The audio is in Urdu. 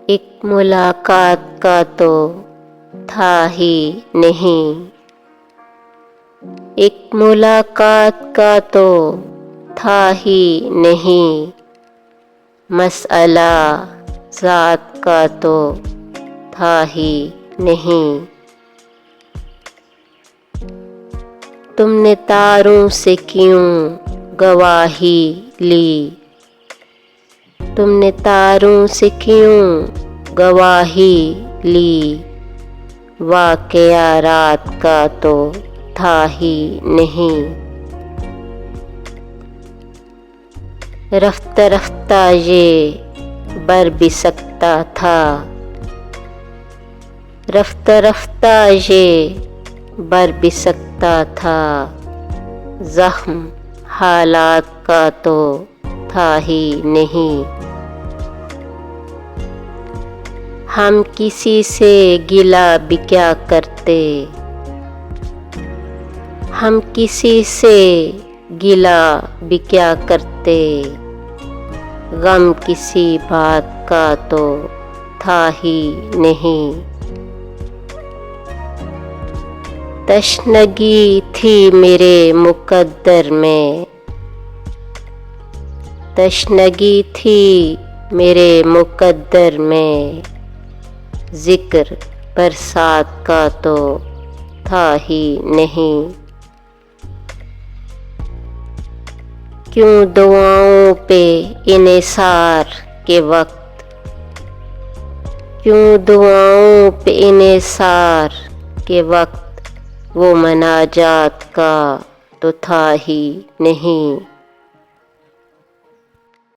ایک ملاقات کا تو تھا ہی نہیں، ایک ملاقات کا تو تھا ہی نہیں، مسئلہ ذات کا تو تھا ہی نہیں۔ تم نے تاروں سے کیوں گواہی لی، تم نے تاروں سے کیوں گواہی لی، واقعہ رات کا تو تھا ہی نہیں۔ رفتہ رفتہ یہ بر بھی سکتا تھا، رفتہ رفتہ یہ بر بھی سکتا تھا، زخم حالات کا تو تھا ہی نہیں۔ ہم کسی سے گلہ بھی کیا کرتے، ہم کسی سے گلہ بھی کیا کرتے، غم کسی بات کا تو تھا ہی نہیں۔ تشنگی تھی میرے مقدر میں، تشنگی تھی میرے مقدر میں، ذکر برسات کا تو تھا ہی نہیں۔ کیوں دعاؤں پہ انحصار کے وقت، کیوں دعاؤں پہ انحصار کے وقت وہ مناجات کا تو تھا ہی نہیں۔